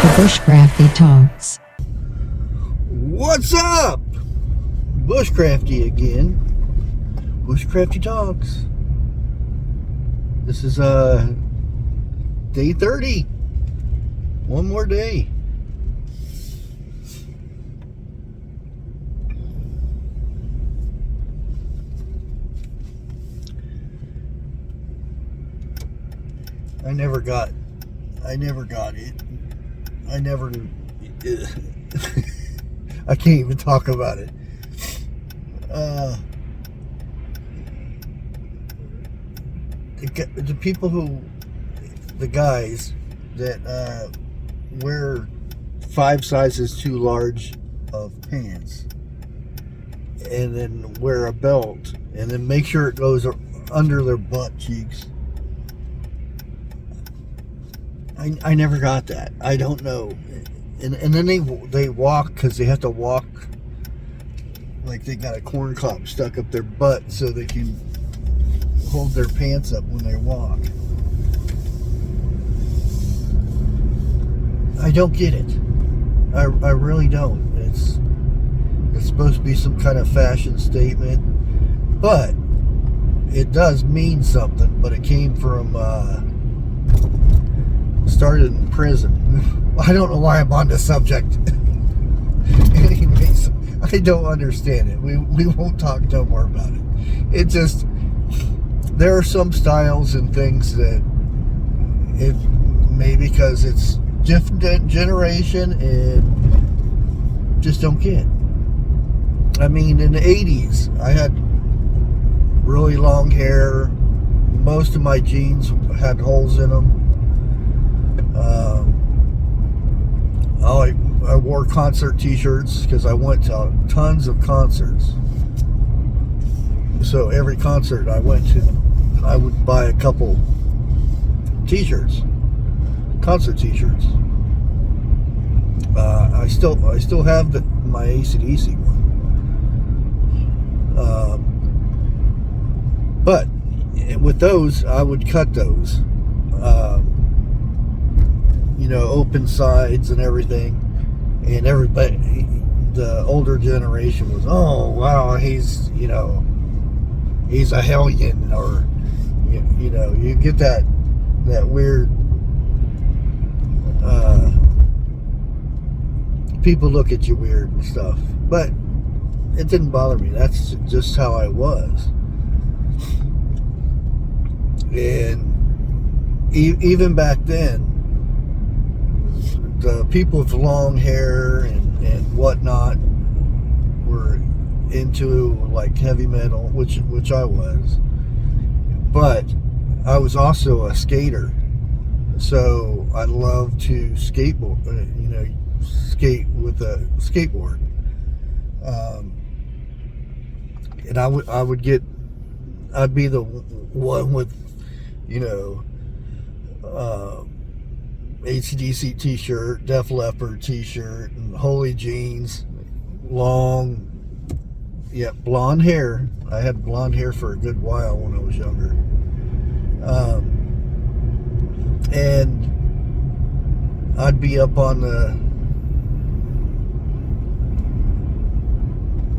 The Bushcrafty Talks. What's up? Bushcrafty again. Bushcrafty Talks. This is day 30. One more day. I never got it. I can't even talk about it. The people the guys that wear 5 sizes too large of pants and then wear a belt and then make sure it goes under their butt cheeks. I never got that. I don't know. And then they walk because they have to walk like they got a corn cob stuck up their butt so they can hold their pants up when they walk. I don't get it. I really don't. It's supposed to be some kind of fashion statement, but it does mean something. But it came from started in prison. I don't know why I'm on this subject. Anyways, I don't understand it. We won't talk no more about it. It just, there are some styles and things that it may because it's different generation and just don't get. I mean, in the 80s, I had really long hair. Most of my jeans had holes in them. I wore concert t-shirts because I went to tons of concerts. So every concert I went to, I would buy a couple t-shirts, concert t-shirts. I still have my AC/DC one. But with those, I would cut those. Open sides and everything, and everybody, the older generation was, oh wow, he's a hellion, or you get that weird, people look at you weird and stuff, but it didn't bother me. That's just how I was. And even back then, the people with long hair and whatnot were into like heavy metal, which I was, but I was also a skater, so I loved to skateboard. Skate with a skateboard, and I'd be the one with AC/DC t-shirt, Def Leppard t-shirt, and Holy jeans, long, blonde hair. I had blonde hair for a good while when I was younger. And I'd be up on the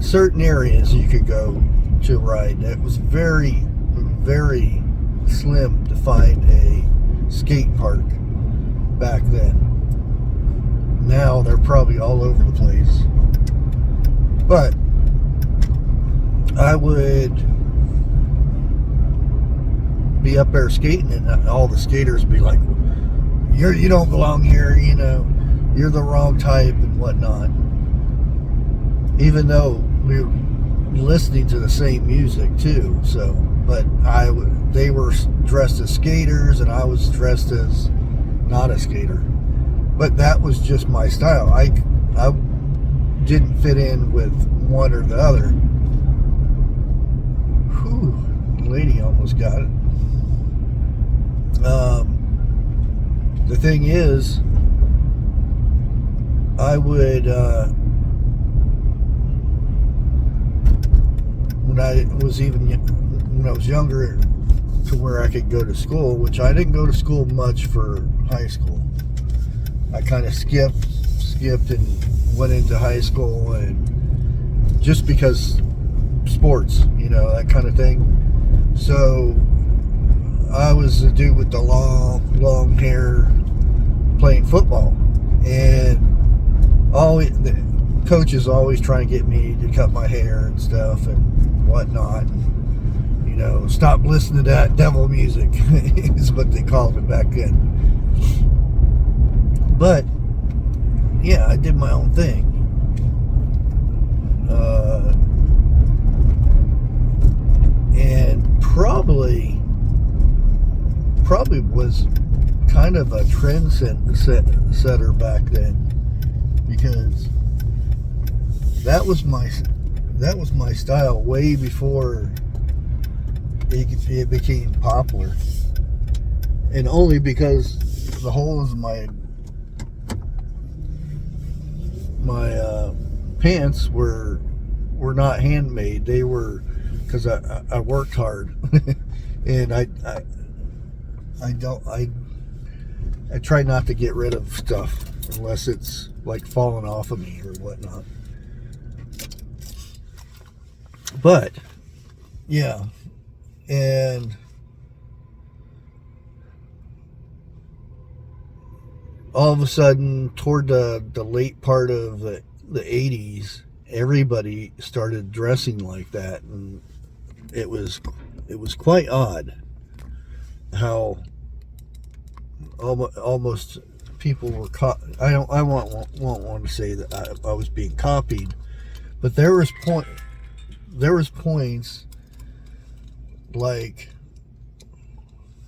certain areas you could go to ride. It was very, very slim to find a skate park back then. Now they're probably all over the place. But I would be up there skating, and all the skaters would be like, you don't belong here, you're the wrong type and whatnot. Even though we were listening to the same music too, but they were dressed as skaters and I was dressed as not a skater. But that was just my style. I didn't fit in with one or the other. Whew, lady almost got it. The thing is, I would when I was younger, to where I could go to school, which I didn't go to school much for high school. I kind of skipped and went into high school, and just because sports, that kind of thing. So I was the dude with the long hair playing football, and the coaches always trying to get me to cut my hair and stuff and whatnot. Stop listening to that devil music is what they called it back then. But yeah, I did my own thing. And probably was kind of a trend setter back then, because that was my style way before it became popular, and only because the holes in my pants were not handmade. They were, because I worked hard, and I try not to get rid of stuff unless it's like falling off of me or whatnot. But yeah, and all of a sudden, toward the late part of the 80s, everybody started dressing like that, and it was quite odd how almost people were I won't want to say that I was being copied, but there was points like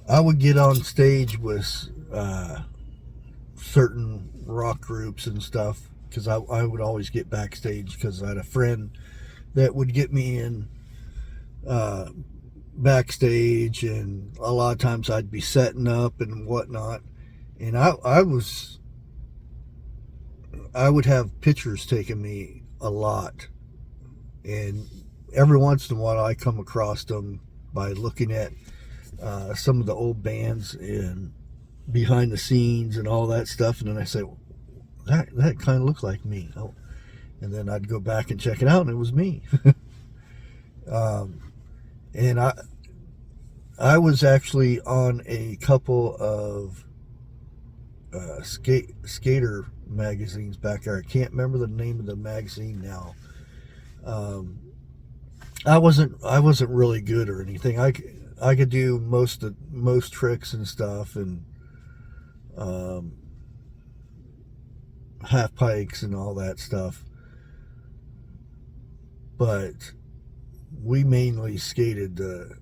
I would get on stage with certain rock groups and stuff, because I would always get backstage, because I had a friend that would get me in backstage, and a lot of times I'd be setting up and whatnot, and I would have pictures taken me a lot, and every once in a while I come across them by looking at some of the old bands and behind the scenes and all that stuff, and then I say, that kind of looks like me. Oh, and then I'd go back and check it out, and it was me. And I was actually on a couple of skater magazines back there. I can't remember the name of the magazine now. I wasn't really good or anything. I could do most tricks and stuff, and half pikes and all that stuff, but we mainly skated the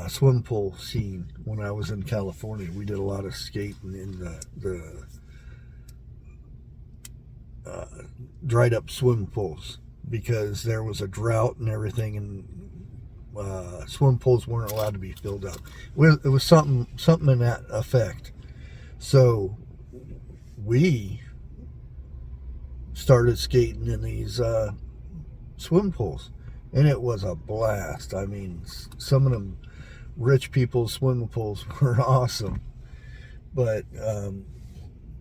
swim pool scene. When I was in California, we did a lot of skating in the dried up swim pools, because there was a drought and everything, and swim pools weren't allowed to be filled up. It was something in that effect. So we started skating in these swim pools, and it was a blast. I mean, some of them rich people's swimming pools were awesome. But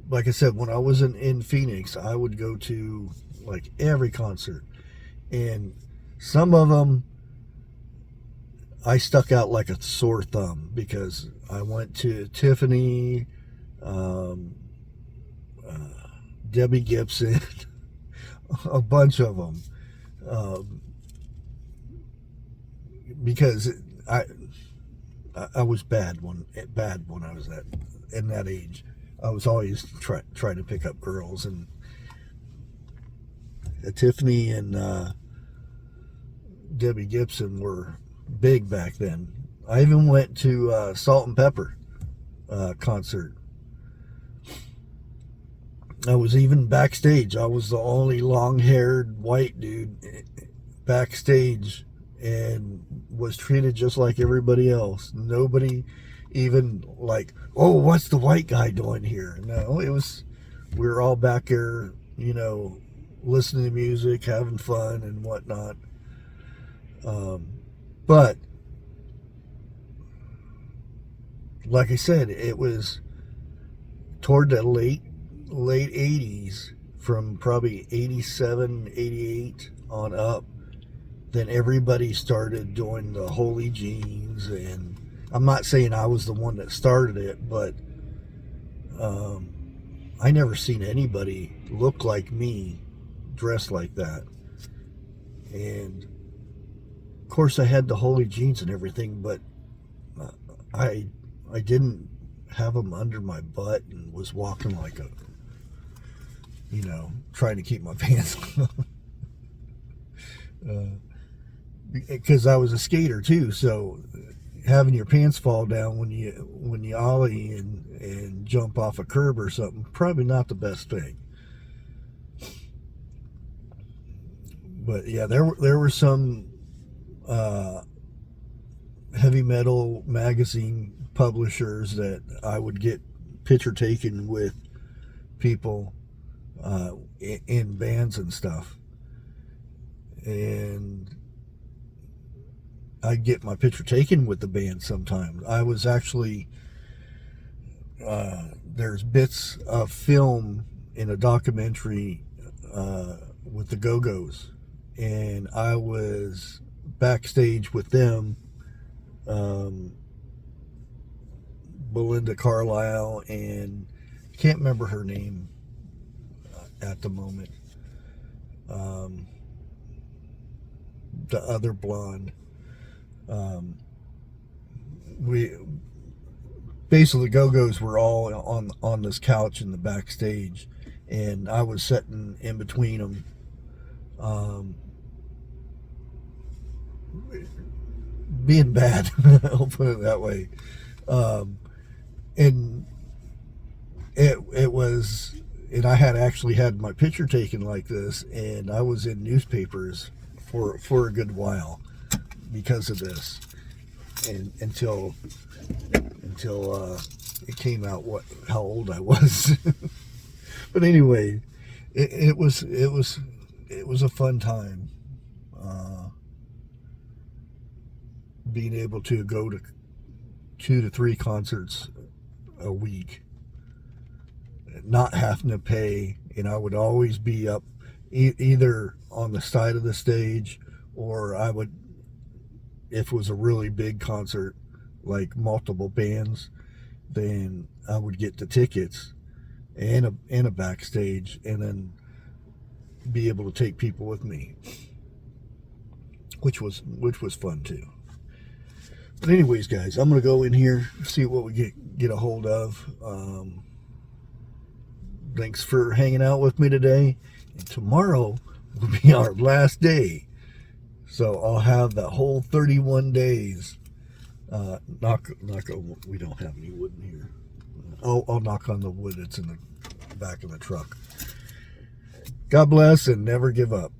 like I said, when I was in Phoenix, I would go to like every concert, and some of them I stuck out like a sore thumb, because I went to Tiffany, Debbie Gibson, a bunch of them, because I was bad when I was in that age. I was always trying to pick up girls, and Tiffany and Debbie Gibson were big back then. I even went to Salt and Pepper concert. I was even backstage. I was the only long-haired white dude backstage, and was treated just like everybody else. Nobody even like, oh, what's the white guy doing here? No, we were all back there, listening to music, having fun and whatnot. But like I said, it was toward the late 80s, from probably 87, 88 on up. Then everybody started doing the holy jeans, and I'm not saying I was the one that started it, but I never seen anybody look like me dressed like that. And of course I had the holy jeans and everything, but I didn't have them under my butt and was walking like a, trying to keep my pants on. Because I was a skater too, so having your pants fall down when you ollie and jump off a curb or something, probably not the best thing. But yeah, there were some heavy metal magazine publishers that I would get picture taken with people in bands and stuff, and I'd get my picture taken with the band sometimes. I was actually, there's bits of film in a documentary with the Go-Go's, and I was backstage with them, Belinda Carlisle, and I can't remember her name at the moment, the other blonde. We basically, Go-Go's were all on this couch in the backstage, and I was sitting in between them, being bad. I'll put it that way. And it was, and I had actually had my picture taken like this, and I was in newspapers for a good while because of this, and until it came out how old I was. But anyway, it was a fun time, being able to go to 2 to 3 concerts a week, not having to pay, and I would always be up either on the side of the stage, or I would, if it was a really big concert, like multiple bands, then I would get the tickets and a backstage, and then be able to take people with me, which was fun too. But anyways, guys, I'm gonna go in here, see what we get a hold of. Thanks for hanging out with me today, and tomorrow will be our last day. So I'll have that whole 31 days. Knock on, we don't have any wood in here. I'll knock on the wood that's in the back of the truck. God bless, and never give up.